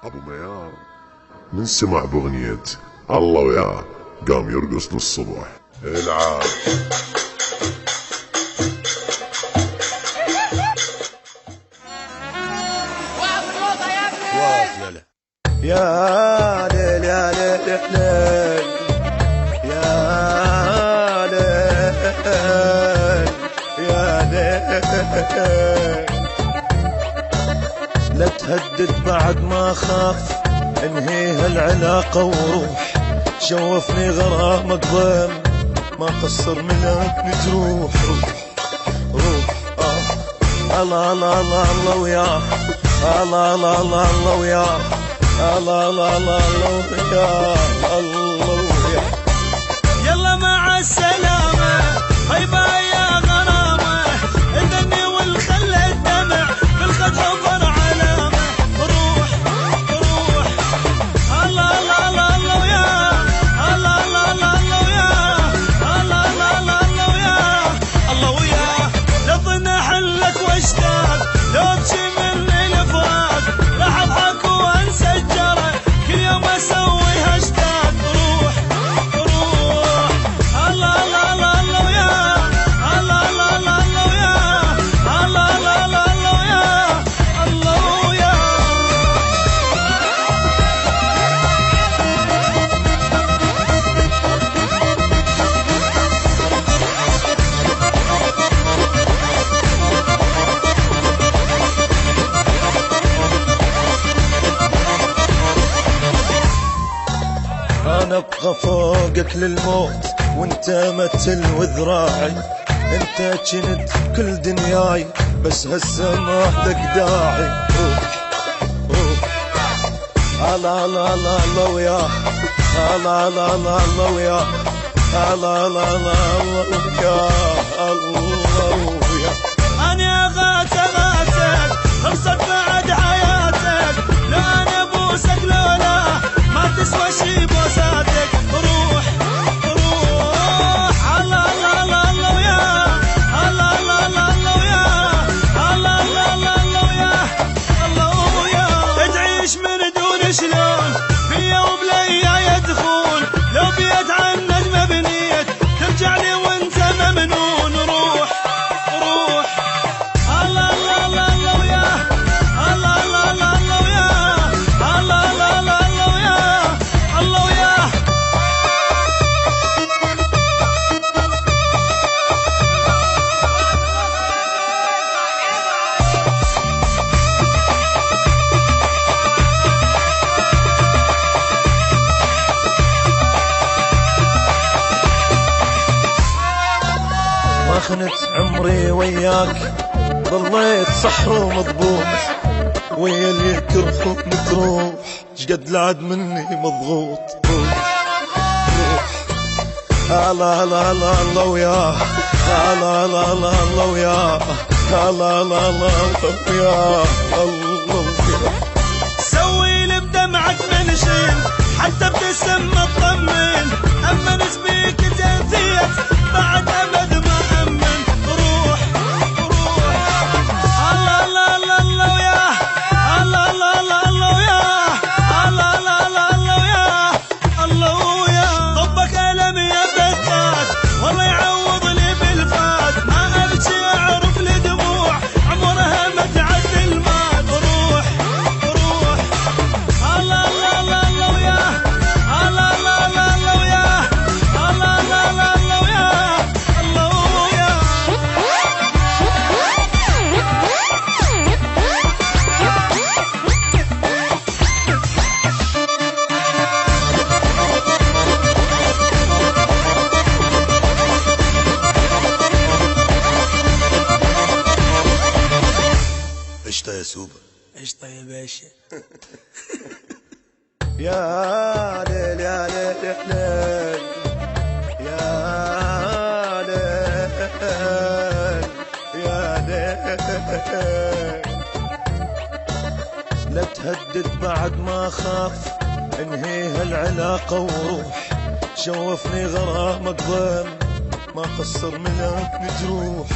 ابو ميار من سمع باغنية الله وياه قام يرقص للصبح. العب يا ليل يا ليل ليل يا ليل يا ليل، لا تهدد بعد ما خاف انهي هالعلاقة وروح، شوفني غرامك ضيم ما قصر منك نجروح. روح الله الله الله الله وياه، الله الله الله الله وياه، الله الله الله الله وياه، الله وياه. يلا مع السلامة هيبة يا غرامة، الدني والخل الدمع بالخد حفر علامة. روح روح الله الله الله الله وياه، الله الله الله الله وياه، الله الله الله الله وياه، الله وياه. لطنا حلك واشتاق لو تشملني الفراق، راح اضحك وانسى الجرى كل يوم اسوي هاشتاج. روح روح الله الله الله الله وياه، الله الله الله الله وياه، الله الله الله الله وياه، الله وياه. انا ابقى فوقك للموت وانت متل وذراعي، انت جنت كل دنياي بس هسه ما لك داعي. روح روح الله الله الله الله وياه، الله الله الله الله وياه، الله الله الله الله وياه، الله وياه. أنا غاتك خلصت بعد حياتك، لا أنا بوسك لولا ما تسوى شي بوساتك. روح روح الله الله الله الله وياه، الله الله الله الله وياه، الله الله الله الله وياه، الله وياه. تعيش من دون شلون فيا وبليا يدخون، لو بيت عنك مبنيت ترجع لي وانت ممنون. روح روح الله الله الله الله وياه، الله الله الله الله وياه، الله الله الله الله وياه، الله وياه. ما خنت عمري وياك، ظليت صح ومضبوط، ويا اللي يكرهك تروح شقد لعد مني مضغوط. روح الله الله الله الله وياه، الله الله الله الله وياه، الله الله الله الله وياه، الله وياه. سوي لي بدمعك منشين حتى ابتسم اطمن، اما نسبيك تنثيت بعد ابد ما امن. روح روح الله الله الله الله وياه، الله الله الله الله وياه، الله الله الله الله وياه، الله وياه. طبك الم يا بثات والله يعوض لي بالفات، ما ابكي اعرف لي دموع عمرها ما تعدي المات. روح روح الله الله الله الله وياه، الله الله الله الله وياه، الله الله الله الله وياه، الله وياه. قشطة يا سوبر. قشطة يا باشا. يا ليل يا ليل ليل يا ليل يا ليل، لا تهدد بعد ما خاف انهي هالعلاقة وروح، شوفني غرامك ضيم ما قصر منك نجروح.